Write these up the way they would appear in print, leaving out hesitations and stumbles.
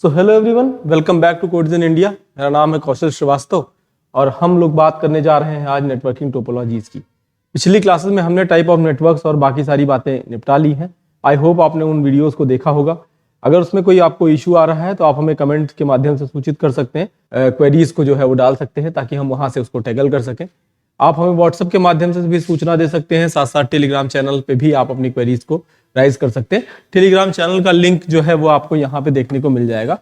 So hello everyone, welcome back to codes in India. मेरा नाम है कौशल श्रीवास्तव और हम लोग बात करने जा रहे हैं आज नेटवर्किंग टोपोलॉजीज की। पिछली क्लासेस में हमने टाइप ऑफ नेटवर्क्स और बाकी सारी बातें निपटा ली हैं। आई होप आपने उन वीडियोस को देखा होगा। अगर उसमें कोई आपको इशू आ रहा है तो आप हमें कमेंट के माध्यम से सूचित कर सकते हैं, क्वेरीज को जो है वो डाल सकते हैं ताकि हम वहाँ से उसको टैगल कर सकें। आप हमें व्हाट्सएप के माध्यम से भी सूचना दे सकते हैं, साथ साथ टेलीग्राम चैनल पे भी आप अपनी क्वेरीज को राइज कर सकते हैं। टेलीग्राम चैनल का लिंक जो है वो आपको यहाँ पे देखने को मिल जाएगा।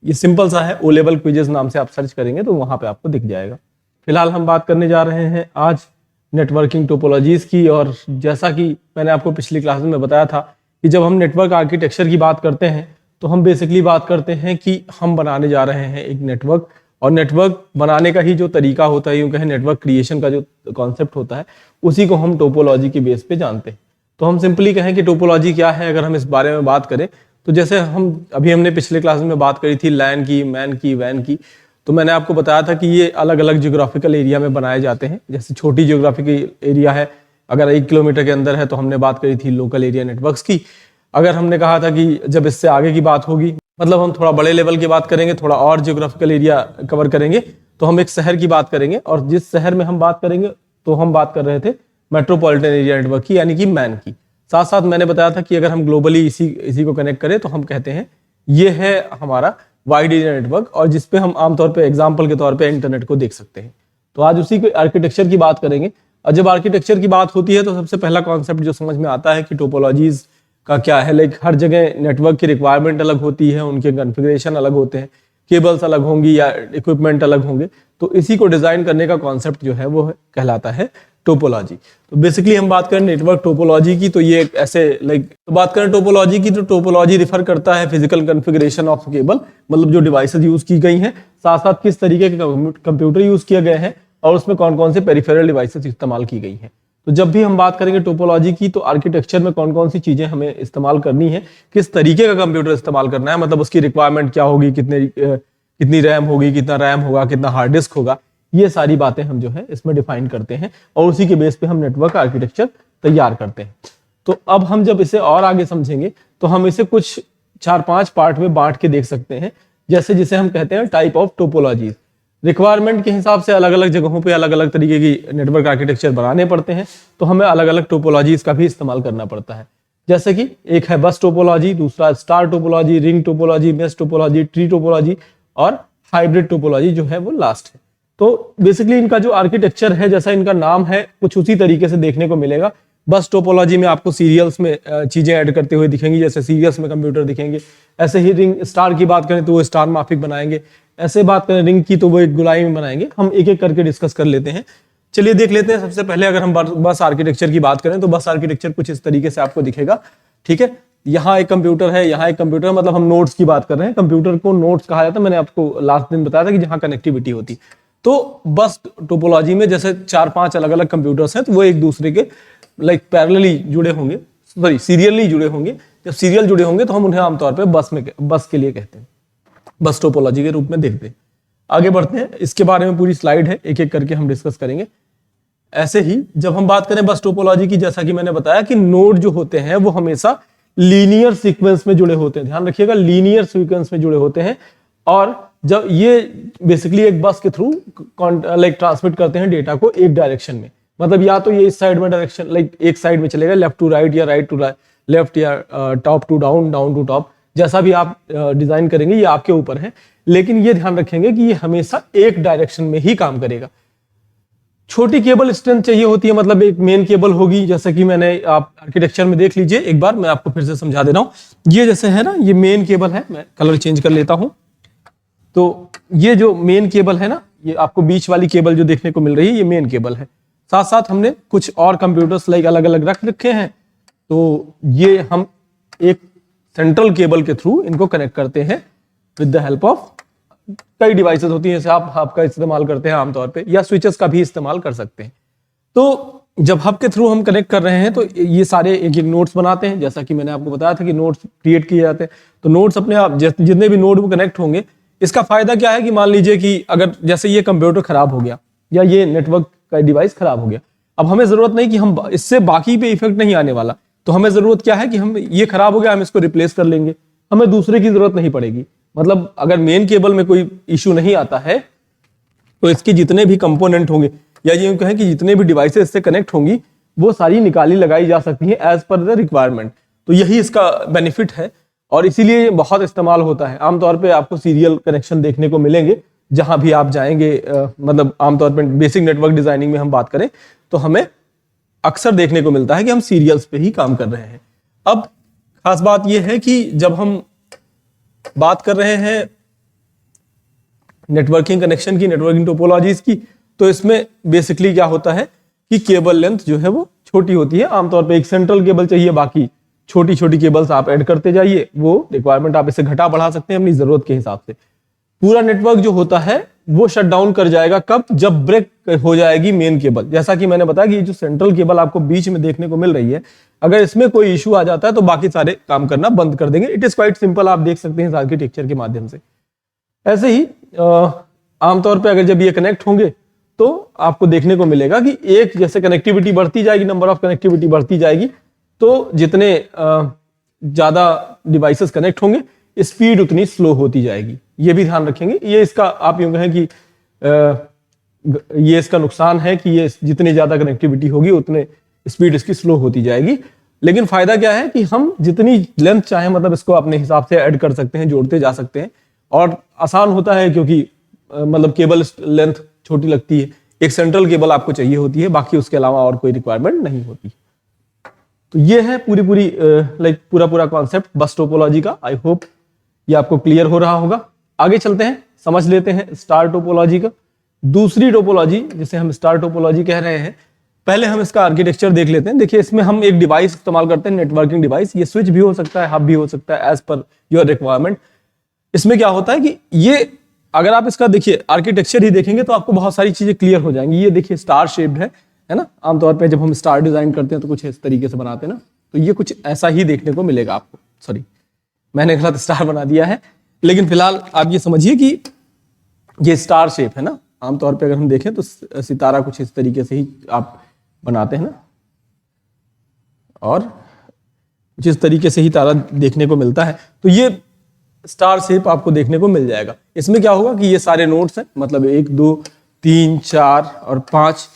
ये सिंपल सा है, ओ लेवल क्विजेस नाम से आप सर्च करेंगे तो वहाँ पे आपको दिख जाएगा। फिलहाल हम बात करने जा रहे हैं आज नेटवर्किंग टोपोलॉजीज की। और जैसा कि मैंने आपको पिछली क्लास में बताया था कि जब हम नेटवर्क आर्किटेक्चर की बात करते हैं तो हम बेसिकली बात करते हैं कि हम बनाने जा रहे हैं एक नेटवर्क, और नेटवर्क बनाने का ही जो तरीका होता है, यूँ कहें नेटवर्क क्रिएशन का जो कॉन्सेप्ट होता है, उसी को हम टोपोलॉजी के बेस पे जानते हैं। तो हम सिंपली कहें कि टोपोलॉजी क्या है, अगर हम इस बारे में बात करें तो जैसे हमने पिछले क्लास में बात करी थी लैन की, मैन की, वैन की, तो मैंने आपको बताया था कि ये अलग अलग ज्योग्राफिकल एरिया में बनाए जाते हैं। जैसे छोटी ज्योग्राफिकल एरिया है, अगर 1 किलोमीटर के अंदर है तो हमने बात करी थी लोकल एरिया नेटवर्क्स की। अगर हमने कहा था कि जब इससे आगे की बात होगी, मतलब हम थोड़ा बड़े लेवल की बात करेंगे, थोड़ा और ज्योग्राफिकल एरिया कवर करेंगे, तो हम एक शहर की बात करेंगे। और जिस शहर में हम बात करेंगे तो हम बात कर रहे थे मेट्रोपॉलिटन एरिया नेटवर्क की, यानी कि मैन की। साथ साथ मैंने बताया था कि अगर हम ग्लोबली इसी को कनेक्ट करें तो हम कहते हैं ये है हमारा वाइड एरिया नेटवर्क, और जिसपे हम आमतौर पे एग्जांपल के तौर पे इंटरनेट को देख सकते हैं। तो आज उसी को आर्किटेक्चर की बात करेंगे। और जब आर्किटेक्चर की बात होती है तो सबसे पहला कॉन्सेप्ट जो समझ में आता है कि टोपोलॉजीज का क्या है। लाइक हर जगह नेटवर्क की रिक्वायरमेंट अलग होती है, उनके कॉन्फ़िगरेशन अलग होते हैं, केबल्स अलग होंगी या इक्विपमेंट अलग होंगे। तो इसी को डिजाइन करने का कॉन्सेप्ट जो है वो कहलाता है टोपोलॉजी। तो बेसिकली हम बात करें नेटवर्क टोपोलॉजी की, तो ये ऐसे बात करें टोपोलॉजी की, तो टोपोलॉजी रिफर करता है फिजिकल कॉन्फ़िगरेशन ऑफ केबल, मतलब जो डिवाइसेस यूज की गई हैं, साथ साथ किस तरीके के कंप्यूटर यूज किए गए हैं और उसमें कौन कौन से पेरिफेरल डिवाइसेस इस्तेमाल की गई हैं। तो जब भी हम बात करेंगे टोपोलॉजी की, तो आर्किटेक्चर में कौन कौन सी चीजें हमें इस्तेमाल करनी है, किस तरीके का कंप्यूटर इस्तेमाल करना है, मतलब उसकी रिक्वायरमेंट क्या होगी, कितनी रैम होगी, कितना रैम होगा, कितना हार्ड डिस्क होगा, ये सारी बातें हम जो है इसमें डिफाइन करते हैं और उसी के बेस पे हम नेटवर्क आर्किटेक्चर तैयार करते हैं। तो अब हम जब इसे और आगे समझेंगे तो हम इसे कुछ 4-5 पार्ट में बांट के देख सकते हैं। जैसे जिसे हम कहते हैं टाइप ऑफ टोपोलॉजीज। रिक्वायरमेंट के हिसाब से अलग अलग जगहों पे अलग अलग तरीके की नेटवर्क आर्किटेक्चर बनाने पड़ते हैं, तो हमें अलग अलग टोपोलॉजीज का भी इस्तेमाल करना पड़ता है। जैसे कि एक है बस टोपोलॉजी, दूसरा star topology, ring topology, mesh topology, tree topology और हाइब्रिड टोपोलॉजी जो है वो लास्ट है। तो बेसिकली इनका जो आर्किटेक्चर है, जैसा इनका नाम है, कुछ उसी तरीके से देखने को मिलेगा। बस टोपोलॉजी में आपको सीरियल्स में चीजें ऐड करते हुए दिखेंगी, जैसे सीरियल्स में कंप्यूटर दिखेंगे। ऐसे ही रिंग स्टार की बात करें तो वो स्टार माफिक बनाएंगे, ऐसे बात करें रिंग की तो वो एक गुलाई में बनाएंगे। हम एक एक करके डिस्कस कर लेते हैं। चलिए देख लेते हैं। सबसे पहले अगर हम बस आर्किटेक्चर की बात करें तो बस आर्किटेक्चर कुछ इस तरीके से आपको दिखेगा। ठीक है, यहाँ एक कंप्यूटर है, यहाँ एक कंप्यूटर है, मतलब हम नोड्स की बात कर रहे हैं। कंप्यूटर को नोड्स कहा जाता है, मैंने आपको लास्ट दिन बताया था कि जहाँ कनेक्टिविटी होती। तो बस टोपोलॉजी में जैसे 4-5 अलग अलग कंप्यूटर्स हैं, तो वो एक दूसरे के पैरेलली जुड़े होंगे, सॉरी सीरियली जुड़े होंगे। जब सीरियल जुड़े होंगे तो हम उन्हें आमतौर पे बस के लिए कहते हैं, बस टोपोलॉजी के रूप में देखते हैं। आगे बढ़ते हैं, इसके बारे में पूरी स्लाइड है, एक एक करके हम डिस्कस करेंगे। ऐसे ही जब हम बात करें बस टोपोलॉजी की, जैसा कि मैंने बताया कि नोड जो होते हैं वो हमेशा लीनियर सीक्वेंस में जुड़े होते हैं। ध्यान रखिएगा, लीनियर सीक्वेंस में जुड़े होते हैं। और जब ये बेसिकली एक बस के थ्रू ट्रांसमिट करते हैं डेटा को एक डायरेक्शन में, मतलब या तो ये इस साइड में डायरेक्शन एक साइड में चलेगा, लेफ्ट टू राइट या राइट टू लेफ्ट या top to down, down to top, जैसा भी आप डिजाइन करेंगे ये आपके ऊपर है। लेकिन ये ध्यान रखेंगे कि ये हमेशा एक डायरेक्शन में ही काम करेगा। छोटी केबल स्ट्रेंथ चाहिए होती है, मतलब एक मेन केबल होगी, जैसा कि मैंने आप आर्किटेक्चर में देख लीजिए। एक बार मैं आपको फिर से समझा दे रहा हूं। ये जैसे है ना, ये मेन केबल है, मैं कलर चेंज कर लेता हूं। तो ये जो मेन केबल है ना, ये आपको बीच वाली केबल जो देखने को मिल रही है, ये मेन केबल है। साथ साथ हमने कुछ और कंप्यूटर्स अलग अलग रख रखे हैं, तो ये हम एक सेंट्रल केबल के थ्रू इनको कनेक्ट करते हैं विद द हेल्प ऑफ कई डिवाइसेस होती हैं, जैसे आप हब का इस्तेमाल करते हैं आमतौर पे, या स्विचेस का भी इस्तेमाल कर सकते हैं। तो जब हब के थ्रू हम कनेक्ट कर रहे हैं तो ये सारे एक एक नोड्स बनाते हैं, जैसा कि मैंने आपको बताया था कि नोड्स क्रिएट किए जाते हैं। तो नोड्स अपने आप जितने भी नोड वो कनेक्ट होंगे, इसका फायदा क्या है कि मान लीजिए कि अगर जैसे ये कंप्यूटर खराब हो गया या ये नेटवर्क का डिवाइस खराब हो गया, अब हमें जरूरत नहीं कि हम इससे बाकी पे इफेक्ट नहीं आने वाला, तो हमें जरूरत क्या है कि हम ये खराब हो गया हम इसको रिप्लेस कर लेंगे, हमें दूसरे की जरूरत नहीं पड़ेगी। मतलब अगर मेन केबल में कोई इश्यू नहीं आता है तो इसके जितने भी कंपोनेंट होंगे या यूं कहें कि जितने भी डिवाइसेस इससे कनेक्ट होंगी वो सारी निकाली लगाई जा सकती हैं एज पर द रिक्वायरमेंट। तो यही इसका बेनिफिट है और इसीलिए ये बहुत इस्तेमाल होता है। आमतौर पे आपको सीरियल कनेक्शन देखने को मिलेंगे जहां भी आप जाएंगे। मतलब आमतौर पर बेसिक नेटवर्क डिजाइनिंग में हम बात करें तो हमें अक्सर देखने को मिलता है कि हम सीरियल्स पे ही काम कर रहे हैं। अब खास बात यह है कि जब हम बात कर रहे हैं नेटवर्किंग कनेक्शन की, नेटवर्किंग टोपोलॉजीज की, तो इसमें बेसिकली क्या होता है कि केबल लेंथ जो है वो छोटी होती है। आमतौर पे एक सेंट्रल केबल चाहिए, बाकी छोटी छोटी केबल्स आप ऐड करते जाइए। वो रिक्वायरमेंट आप इसे घटा बढ़ा सकते हैं अपनी जरूरत के हिसाब से। पूरा नेटवर्क जो होता है वो शट डाउन कर जाएगा कब? जब ब्रेक हो जाएगी मेन केबल। जैसा कि मैंने बताया कि ये जो सेंट्रल केबल आपको बीच में देखने को मिल रही है, अगर इसमें कोई इश्यू आ जाता है तो बाकी सारे काम करना बंद कर देंगे। इट इज क्वाइट सिंपल, आप देख सकते हैं इस आर्किटेक्चर के माध्यम से। ऐसे ही आमतौर पे अगर जब ये कनेक्ट होंगे तो आपको देखने को मिलेगा कि एक जैसे कनेक्टिविटी बढ़ती जाएगी, नंबर ऑफ कनेक्टिविटी बढ़ती जाएगी, तो जितने ज्यादा डिवाइसेस कनेक्ट होंगे स्पीड उतनी स्लो होती जाएगी। ये भी ध्यान रखेंगे। ये इसका आप यूं कहें कि ये इसका नुकसान है कि ये जितनी ज्यादा कनेक्टिविटी होगी उतने स्पीड इसकी स्लो होती जाएगी। लेकिन फायदा क्या है कि हम जितनी लेंथ चाहें मतलब इसको अपने हिसाब से ऐड कर सकते हैं, जोड़ते जा सकते हैं और आसान होता है क्योंकि मतलब केबल लेंथ छोटी लगती है। एक सेंट्रल केबल आपको चाहिए होती है, बाकी उसके अलावा और कोई रिक्वायरमेंट नहीं होती। तो ये है पूरी पूरा कॉन्सेप्ट बस टोपोलॉजी का। आई होप ये आपको क्लियर हो रहा होगा। आगे चलते हैं, समझ लेते हैं स्टार टोपोलॉजी का। दूसरी टोपोलॉजी जिसे हम स्टार टोपोलॉजी कह रहे हैं, पहले हम इसका आर्किटेक्चर देख लेते हैं। देखिए इसमें हम एक डिवाइस इस्तेमाल करते हैं, नेटवर्किंग डिवाइस। ये स्विच भी हो सकता है, हब भी हो सकता है, एज पर योर रिक्वायरमेंट। इसमें क्या होता है कि ये अगर आप इसका देखिए आर्किटेक्चर ही देखेंगे तो आपको बहुत सारी चीजें क्लियर हो जाएंगी। ये देखिए स्टार शेप्ड है ना। आमतौर पे जब हम स्टार डिजाइन करते हैं तो कुछ इस तरीके से बनाते हैं ना, तो ये कुछ ऐसा ही देखने को मिलेगा आपको। सॉरी, मैंने गलत स्टार बना दिया है, लेकिन फिलहाल आप ये समझिए कि ये स्टार शेप है ना। आमतौर पे अगर हम देखें तो सितारा कुछ इस तरीके से ही आप बनाते हैं ना, और कुछ इस तरीके से ही तारा देखने को मिलता है। तो ये स्टार शेप आपको देखने को मिल जाएगा। इसमें क्या होगा कि ये सारे नोड्स हैं, मतलब 1 2 3 4 और 5,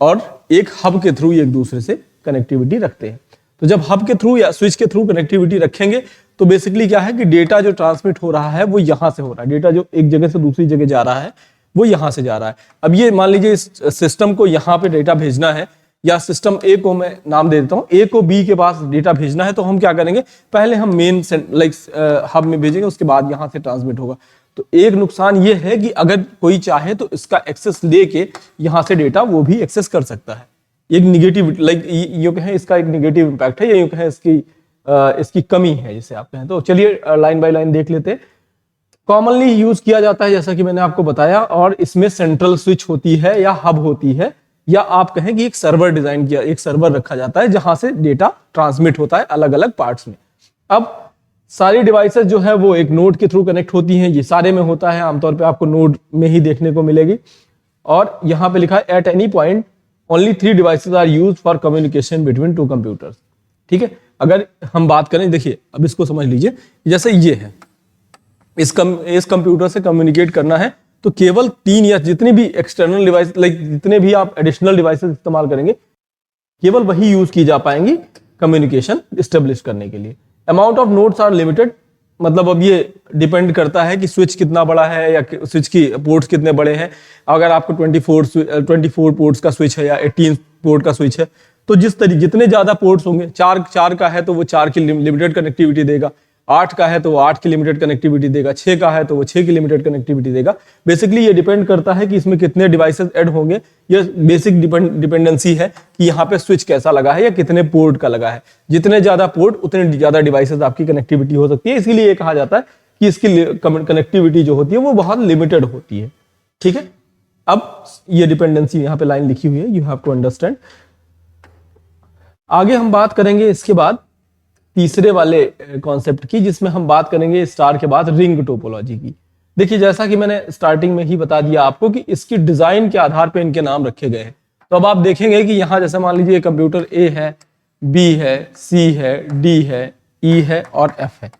और एक हब के थ्रू एक दूसरे से कनेक्टिविटी रखते हैं। तो जब हब के थ्रू या स्विच के थ्रू कनेक्टिविटी रखेंगे तो बेसिकली क्या है कि डेटा जो ट्रांसमिट हो रहा है वो यहां से हो रहा है। डेटा जो एक जगह से दूसरी जगह जा रहा है वो यहां से जा रहा है। अब ये मान लीजिए इस सिस्टम को यहाँ पे डेटा भेजना है, या सिस्टम ए को मैं नाम दे देता हूँ, ए को बी के पास डेटा भेजना है, तो हम क्या करेंगे, पहले हम मेन हब में भेजेंगे, उसके बाद यहाँ से ट्रांसमिट होगा। तो एक नुकसान ये है कि अगर कोई चाहे तो इसका एक्सेस लेके यहाँ से डेटा वो भी एक्सेस कर सकता है। एक निगेटिव यूं कहें इसका एक निगेटिव इम्पैक्ट है, या यूं कहें इसकी कमी है जिसे आप कहें। तो चलिए लाइन बाय लाइन देख लेते हैं। कॉमनली यूज किया जाता है जैसा कि मैंने आपको बताया, और इसमें सेंट्रल स्विच होती है या हब होती है, या आप कहें कि एक सर्वर डिजाइन किया, एक सर्वर रखा जाता है जहां से डेटा ट्रांसमिट होता है अलग अलग पार्ट्स में। अब सारी डिवाइसेस जो है वो एक नोड के थ्रू कनेक्ट होती हैं। ये सारे में होता है, आमतौर पे आपको नोड में ही देखने को मिलेगी। और यहाँ पे लिखा है at any point only 3 devices are used for communication between 2 computers. ठीक है, अगर हम बात करें, देखिए अब इसको समझ लीजिए, जैसे ये है, इस कंप्यूटर से कम्युनिकेट करना है तो केवल 3 या जितनी भी एक्सटर्नल डिवाइस जितने भी आप एडिशनल डिवाइसेस इस्तेमाल करेंगे केवल वही यूज की जा पाएंगी कम्युनिकेशन स्टेब्लिश करने के लिए। Amount of nodes are limited, मतलब अब ये डिपेंड करता है कि स्विच कितना बड़ा है या स्विच की पोर्ट्स कितने बड़े हैं। अगर आपको 24 पोर्ट्स का स्विच है या 18 पोर्ट का स्विच है, तो जितने ज्यादा पोर्ट्स होंगे, 4 का है तो वो 4 की लिमिटेड कनेक्टिविटी देगा, 8 का है तो वो 8 की लिमिटेड कनेक्टिविटी देगा, 6 का है तो वो 6 की लिमिटेड कनेक्टिविटी देगा। बेसिकली ये डिपेंड करता है कि इसमें कितने डिवाइसेस ऐड होंगे। ये बेसिक डिपेंडेंसी है कि यहाँ पे स्विच कैसा लगा है या कितने पोर्ट का लगा है। जितने ज्यादा पोर्ट उतने ज्यादा डिवाइसेस आपकी कनेक्टिविटी हो सकती है। इसीलिए ये कहा जाता है कि इसकी कनेक्टिविटी जो होती है वो बहुत लिमिटेड होती है। ठीक है, अब ये डिपेंडेंसी यहाँ पे लाइन लिखी हुई है, यू हैव टू अंडरस्टैंड। आगे हम बात करेंगे इसके बाद तीसरे वाले कॉन्सेप्ट की, जिसमें हम बात करेंगे स्टार के बाद रिंग टोपोलॉजी की। देखिए जैसा कि मैंने स्टार्टिंग में ही बता दिया आपको कि इसकी डिजाइन के आधार पे इनके नाम रखे गए हैं। तो अब आप देखेंगे कि यहां जैसे मान लीजिए कंप्यूटर ए है, बी है, सी है, डी है, ई है और एफ है।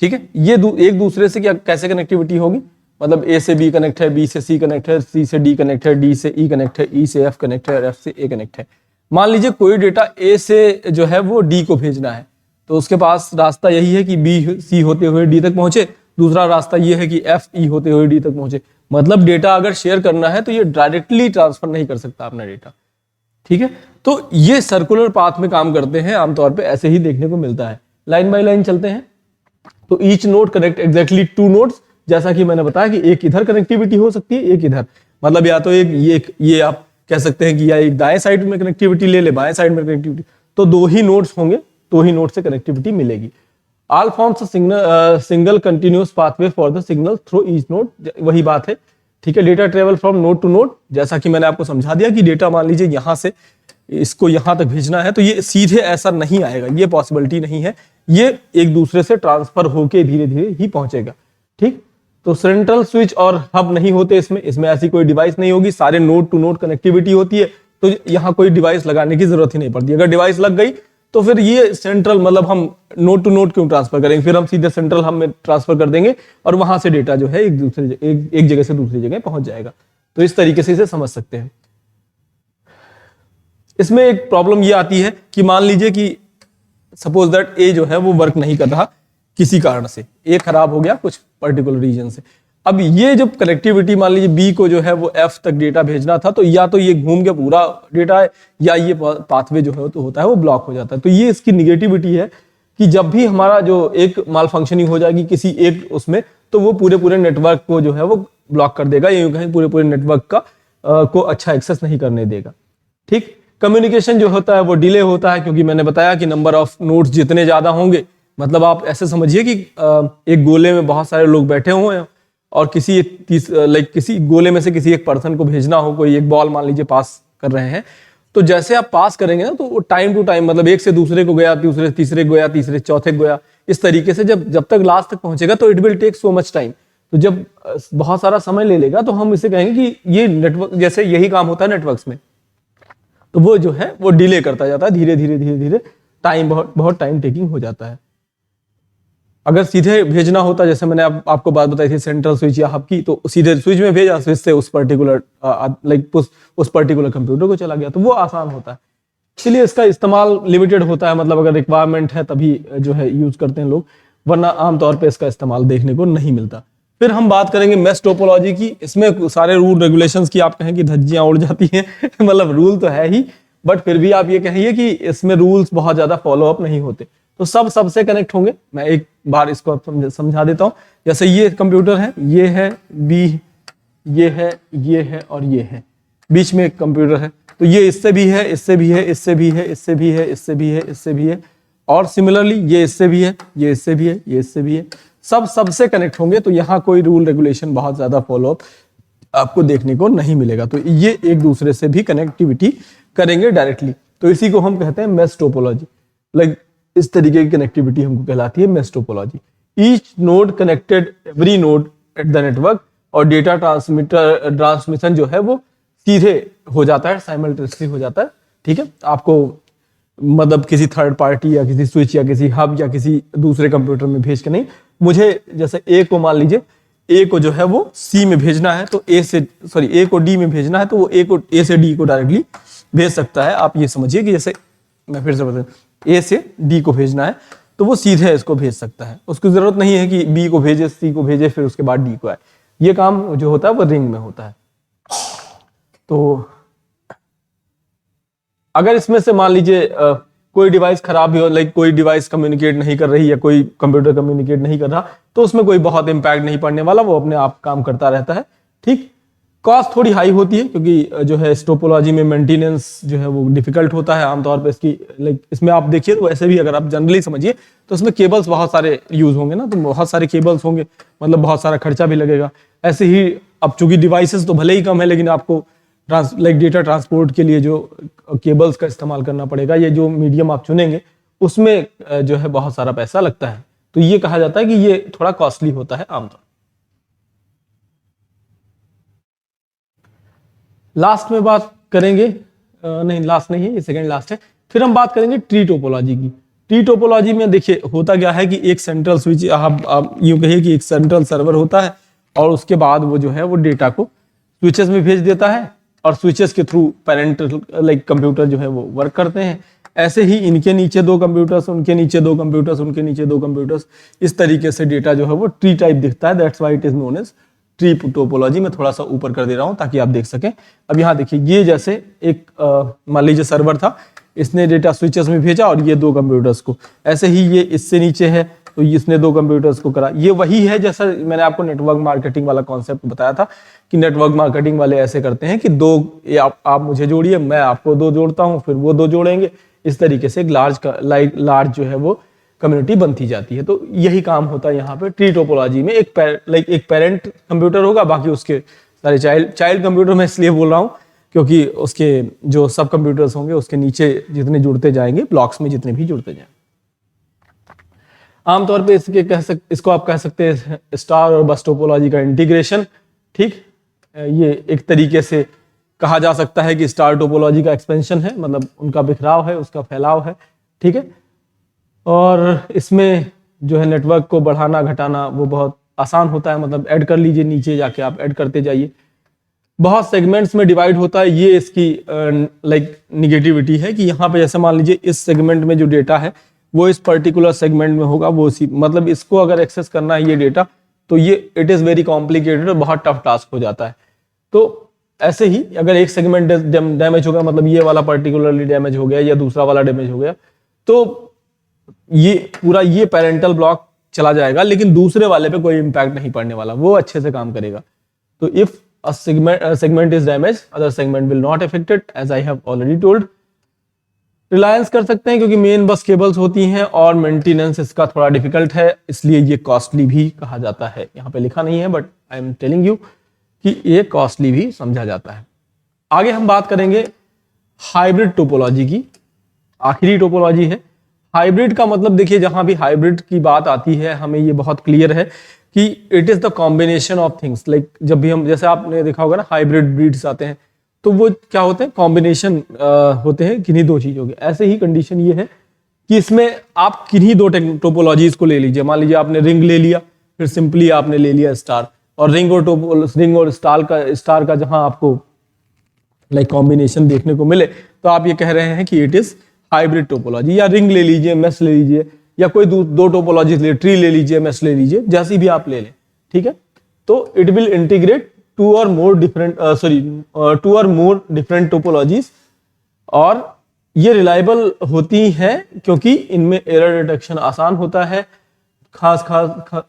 ठीक है, ये एक दूसरे से क्या कैसे कनेक्टिविटी होगी, मतलब ए से बी कनेक्ट है, बी से सी कनेक्ट है, सी से डी कनेक्ट है, डी से ई कनेक्ट है, ई से एफ कनेक्ट है और एफ से ए कनेक्ट है। मान लीजिए कोई डेटा ए से जो है वो डी को भेजना है, तो उसके पास रास्ता यही है कि बी सी होते हुए डी तक पहुंचे, दूसरा रास्ता ये है कि एफ ई होते हुए डी तक पहुंचे। मतलब डेटा अगर शेयर करना है तो ये डायरेक्टली ट्रांसफर नहीं कर सकता अपना डेटा, ठीक है। तो ये सर्कुलर पाथ में काम करते हैं, आमतौर पे ऐसे ही देखने को मिलता है। लाइन बाय लाइन चलते हैं, तो each node connect exactly two nodes, जैसा कि मैंने बताया कि एक इधर कनेक्टिविटी हो सकती है, एक इधर, मतलब या तो एक ये आप कह सकते हैं कि या एक दाएं साइड में कनेक्टिविटी ले ले, बाएं साइड में कनेक्टिविटी, तो दो ही नोड्स होंगे, दो ही नोड से कनेक्टिविटी मिलेगी। All forms single continuous pathway for the signal through each node, वही बात है, ठीक है। Data travel from node to node, जैसा कि मैंने आपको समझा दिया कि डेटा मान लीजिए यहां से इसको यहां तक भेजना है, तो ये सीधे ऐसा नहीं आएगा, ये पॉसिबिलिटी नहीं है, ये एक दूसरे से ट्रांसफर होके धीरे धीरे ही पहुंचेगा, ठीक। तो सेंट्रल स्विच और हब नहीं होते इसमें ऐसी कोई डिवाइस नहीं होगी, सारे नोड टू नोड कनेक्टिविटी होती है, तो यहाँ कोई डिवाइस लगाने की जरूरत ही नहीं पड़ती। अगर डिवाइस लग गई तो फिर ये सेंट्रल, मतलब हम नोड टू नोड क्यों ट्रांसफर करेंगे, फिर हम सीधे सेंट्रल हब में ट्रांसफर कर देंगे और वहां से डेटा जो है एक जगह से दूसरी जगह पहुंच जाएगा। तो इस तरीके से इसे समझ सकते हैं। इसमें एक प्रॉब्लम ये आती है कि मान लीजिए कि सपोज दैट ए जो है वो वर्क नहीं कर रहा किसी कारण से, ए खराब हो गया कुछ पर्टिकुलर रीजन से। अब ये जो कनेक्टिविटी मान लीजिए बी को जो है वो एफ तक डेटा भेजना था, तो या तो ये घूम के पूरा डेटा है, या ये पाथवे जो है तो होता है वो ब्लॉक हो जाता है। तो ये इसकी निगेटिविटी है कि जब भी हमारा जो एक माल फंक्शनिंग हो जाएगी किसी एक उसमें, तो वो पूरे नेटवर्क को जो है वो ब्लॉक कर देगा, या कहीं पूरे नेटवर्क का को अच्छा एक्सेस नहीं करने देगा, ठीक। कम्युनिकेशन जो होता है वो डिले होता है, क्योंकि मैंने बताया कि नंबर ऑफ नोड्स जितने ज्यादा होंगे, मतलब आप ऐसे समझिए कि एक गोले में बहुत सारे लोग बैठे हुए हैं और किसी गोले में से किसी एक पर्सन को भेजना हो, कोई एक बॉल मान लीजिए पास कर रहे हैं, तो जैसे आप पास करेंगे ना, तो टाइम टू टाइम, मतलब एक से दूसरे को गया, दूसरे तीसरे को गया, तीसरे चौथे को गया, इस तरीके से जब तक लास्ट तक पहुंचेगा तो it will take so much time. तो जब बहुत सारा समय ले लेगा तो हम इसे कहेंगे कि ये नेटवर्क, जैसे यही काम होता है नेटवर्क्स में, तो वो जो है वो डिले करता जाता है, धीरे धीरे टाइम बहुत टाइम टेकिंग हो जाता है। अगर सीधे भेजना होता, जैसे मैंने आपको बात बताई थी सेंट्रल स्विच या हब की, तो सीधे स्विच में भेजा, स्विच से उस पर्टिकुलर उस पर्टिकुलर कंप्यूटर को चला गया, तो वो आसान होता है। इसलिए इसका इस्तेमाल लिमिटेड होता है, मतलब अगर रिक्वायरमेंट है तभी जो है यूज करते हैं लोग, वरना आमतौर पे इसका इस्तेमाल देखने को नहीं मिलता। फिर हम बात करेंगे मेश टोपोलॉजी की। इसमें सारे रूल रेगुलेशंस की आप कहें कि धज्जियां उड़ जाती हैं मतलब रूल तो है ही, बट फिर भी आप ये कहिए कि इसमें रूल्स बहुत ज्यादा फॉलो अप नहीं होते। तो सबसे कनेक्ट होंगे। मैं एक बार इसको समझा देता हूं। जैसे ये कंप्यूटर है, ये है बी, ये है और ये है, बीच में एक कंप्यूटर है, तो ये इससे भी है, इससे भी है, इससे भी है, इससे भी है, इससे भी है, इससे भी है, और सिमिलरली ये इससे भी है, ये इससे भी है, ये इससे भी है, सबसे कनेक्ट होंगे। तो यहाँ कोई रूल रेगुलेशन बहुत ज्यादा फॉलो अप आपको देखने को नहीं मिलेगा। तो ये एक दूसरे से भी कनेक्टिविटी करेंगे डायरेक्टली, तो इसी को हम कहते हैं मेश टोपोलॉजी। लाइक इस तरीके की कनेक्टिविटी हमको कहलाती है mesh topology. Each node connected every node at the network, और डेटा ट्रांसमिशन जो है वो सीधे हो जाता है, साइमल्टेनियसली हो जाता है। ठीक है, आपको मतलब किसी थर्ड पार्टी या किसी स्विच या किसी हब या किसी दूसरे कंप्यूटर में भेज के नहीं, मुझे जैसे ए को मान लीजिए, ए को जो है वो सी में भेजना है, तो ए को डी में भेजना है, तो वो ए से डी को डायरेक्टली भेज सकता है। आप ये समझिए कि जैसे मैं फिर से बता, ए से डी को भेजना है तो वो सीधे इसको भेज सकता है, उसकी जरूरत नहीं है कि बी को भेजे, सी को भेजे, फिर उसके बाद डी को आए। ये काम जो होता है वो रिंग में होता है। तो अगर इसमें से मान लीजिए कोई डिवाइस खराब भी हो, लाइक कोई डिवाइस कम्युनिकेट नहीं कर रही या कोई कंप्यूटर कम्युनिकेट नहीं कर रहा, तो उसमें कोई बहुत इंपैक्ट नहीं पड़ने वाला, वो अपने आप काम करता रहता है। ठीक, कॉस्ट थोड़ी हाई होती है क्योंकि जो है टोपोलॉजी में मेंटेनेंस जो है वो डिफिकल्ट होता है आमतौर पे इसकी। लाइक इसमें आप देखिए तो वैसे भी अगर आप जनरली समझिए तो इसमें केबल्स बहुत सारे यूज होंगे ना, तो बहुत सारे केबल्स होंगे, मतलब बहुत सारा खर्चा भी लगेगा। ऐसे ही अब चूंकि डिवाइसेस तो भले ही कम है, लेकिन आपको डेटा ट्रांसपोर्ट के लिए जो केबल्स का इस्तेमाल करना पड़ेगा, ये जो मीडियम आप चुनेंगे उसमें जो है बहुत सारा पैसा लगता है। तो ये कहा जाता है कि ये थोड़ा कॉस्टली होता है आमतौर। लास्ट में बात करेंगे, नहीं लास्ट नहीं है, ये सेकंड लास्ट है। फिर हम बात करेंगे ट्री टोपोलॉजी की। ट्री टोपोलॉजी में देखिए होता क्या है कि एक सेंट्रल स्विच, आप यूं कहिए कि एक सेंट्रल सर्वर होता है और उसके बाद वो जो है वो डेटा को स्विचेस में भेज देता है और स्विचेस के थ्रू पेरेंट कंप्यूटर जो है वो वर्क करते हैं। ऐसे ही इनके नीचे 2 कंप्यूटर्स, उनके नीचे 2 कंप्यूटर्स, उनके नीचे 2 कंप्यूटर्स, इस तरीके से डेटा जो है वो ट्री टाइप दिखता है। That's why it is known as tree topology. मैं थोड़ा सा ऊपर कर दे रहा हूं ताकि आप देख सकें। अब यहाँ देखिए, ये जैसे एक मान लीजिए सर्वर था, इसने डेटा स्विचेस में भेजा और ये 2 कंप्यूटर्स को, ऐसे ही ये इससे नीचे है तो इसने 2 कंप्यूटर्स को करा। ये वही है जैसा मैंने आपको नेटवर्क मार्केटिंग वाला कॉन्सेप्ट बताया था कि नेटवर्क मार्केटिंग वाले ऐसे करते हैं कि 2 आप मुझे जोड़िए, मैं आपको 2 जोड़ता हूं, फिर वो 2 जोड़ेंगे। इस तरीके से एक लार्ज जो है वो कम्युनिटी बनती जाती है। तो यही काम होता है यहाँ पे ट्री टोपोलॉजी में। एक पेरेंट कंप्यूटर होगा, बाकी उसके सारे चाइल्ड कंप्यूटर। मैं इसलिए बोल रहा हूँ क्योंकि उसके जो सब कंप्यूटर्स होंगे उसके नीचे जितने जुड़ते जाएंगे, ब्लॉक्स में जितने भी जुड़ते जाएंगे। आमतौर पे इसको आप कह सकते हैं स्टार और बस टोपोलॉजी का इंटीग्रेशन। ठीक, ये एक तरीके से कहा जा सकता है कि स्टार टोपोलॉजी का एक्सपेंशन है, मतलब उनका बिखराव है, उसका फैलाव है। ठीक है, और इसमें जो है नेटवर्क को बढ़ाना घटाना वो बहुत आसान होता है। मतलब ऐड कर लीजिए, नीचे जाके आप ऐड करते जाइए। बहुत सेगमेंट्स में डिवाइड होता है। ये इसकी निगेटिविटी है कि यहाँ पे जैसे मान लीजिए इस सेगमेंट में जो डेटा है वो इस पर्टिकुलर सेगमेंट में होगा, वो मतलब इसको अगर एक्सेस करना है ये डेटा, तो ये इट इज वेरी कॉम्प्लिकेटेड और बहुत टफ टास्क हो जाता है। तो ऐसे ही अगर एक सेगमेंट डैमेज होगा, मतलब ये वाला पर्टिकुलरली डैमेज हो गया या दूसरा वाला डैमेज हो गया, तो ये पूरा ये पेरेंटल ब्लॉक चला जाएगा, लेकिन दूसरे वाले पे कोई इंपैक्ट नहीं पड़ने वाला, वो अच्छे से काम करेगा। तो if a segment is damaged, other segment will not affected, as I have already told। Reliance कर सकते हैं क्योंकि मेन बस केबल्स होती हैं और मेंटेनेंस इसका थोड़ा डिफिकल्ट है, इसलिए ये कॉस्टली भी कहा जाता है। यहाँ पे लिखा नहीं है but I am telling you कि ये कॉस्टली भी समझा जाता है। आगे हम बात करेंगे हाइब्रिड टोपोलॉजी की। आखिरी टोपोलॉजी है हाइब्रिड का। मतलब देखिए, जहां भी हाइब्रिड की बात आती है हमें ये बहुत क्लियर है कि it is the combination of things. Like जब भी हम, जैसे आपने देखा होगा ना, हाइब्रिड ब्रीड्स आते हैं तो वो क्या होते हैं, कॉम्बिनेशन होते हैं किन्हीं 2 चीजों के। ऐसे ही कंडीशन ये है कि इसमें आप किन्हीं 2 टोपोलॉजीज को ले लीजिए। मान लीजिए आपने रिंग ले लिया, फिर सिंपली आपने ले लिया स्टार, और रिंग और स्टार का जहां आपको कॉम्बिनेशन देखने को मिले तो आप ये कह रहे हैं कि इट इज हाइब्रिड टोपोलॉजी। या रिंग ले लीजिए, मेश ले लीजिए, या कोई 2 टोपोलॉजीज ले, ट्री ले लीजिए, मेश ले लीजिए, जैसी भी आप ले लें। ठीक है, तो it will integrate 2 or more different topologies, और ये रिलायबल होती हैं क्योंकि इनमें एरर डिटेक्शन आसान होता है। खास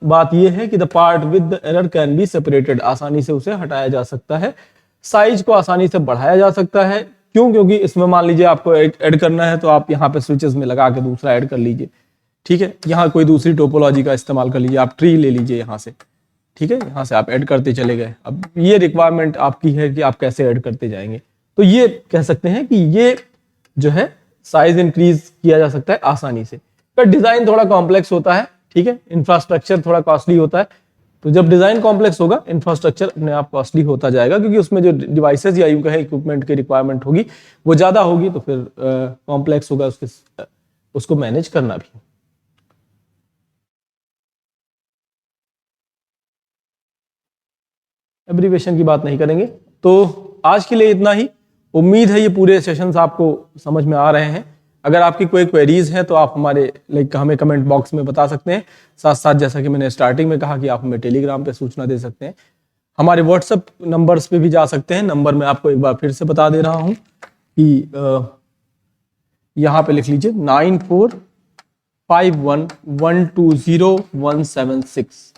बात यह है कि the part with the error can be separated, आसानी से उसे हटाया जा सकता है। साइज को आसानी से बढ़ाया जा सकता है। क्यों? क्योंकि इसमें मान लीजिए आपको ऐड करना है तो आप यहाँ पे स्विचेस में लगा के दूसरा ऐड कर लीजिए। ठीक है, यहाँ कोई दूसरी टोपोलॉजी का इस्तेमाल कर लीजिए, आप ट्री ले लीजिए यहाँ से। ठीक है, यहाँ से आप ऐड करते चले गए। अब ये रिक्वायरमेंट आपकी है कि आप कैसे ऐड करते जाएंगे। तो ये कह सकते हैं कि ये जो है साइज इंक्रीज किया जा सकता है आसानी से। पर डिजाइन थोड़ा कॉम्प्लेक्स होता है। ठीक है, इंफ्रास्ट्रक्चर थोड़ा कॉस्टली होता है। तो जब डिजाइन कॉम्प्लेक्स होगा, इंफ्रास्ट्रक्चर अपने आप कॉस्टली होता जाएगा, क्योंकि उसमें जो डिवाइसेस या यूं कहे इक्विपमेंट की रिक्वायरमेंट होगी वो ज्यादा होगी, तो फिर कॉम्प्लेक्स होगा उसको मैनेज करना भी। एब्रीविएशन की बात नहीं करेंगे। तो आज के लिए इतना ही। उम्मीद है ये पूरे सेशंस आपको समझ में आ रहे हैं। अगर आपकी कोई क्वेरीज है तो आप हमें कमेंट बॉक्स में बता सकते हैं। साथ साथ जैसा कि मैंने स्टार्टिंग में कहा कि आप हमें टेलीग्राम पे सूचना दे सकते हैं। हमारे व्हाट्सएप नंबर्स पे भी जा सकते हैं। नंबर मैं आपको एक बार फिर से बता दे रहा हूँ कि यहाँ पे लिख लीजिए 9451120176।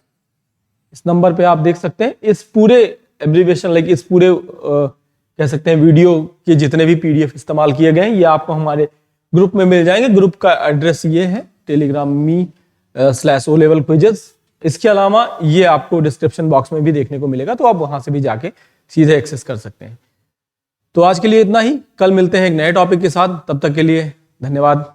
इस नंबर पे आप देख सकते हैं इस पूरे एब्रीविएशन इस पूरे कह सकते हैं वीडियो के जितने भी पीडीएफ इस्तेमाल किए गए हैं ये आपको हमारे ग्रुप में मिल जाएंगे। ग्रुप का एड्रेस ये है telegram.me/O level quizzes। इसके अलावा ये आपको डिस्क्रिप्शन बॉक्स में भी देखने को मिलेगा, तो आप वहां से भी जाके सीधे एक्सेस कर सकते हैं। तो आज के लिए इतना ही। कल मिलते हैं एक नए टॉपिक के साथ। तब तक के लिए धन्यवाद।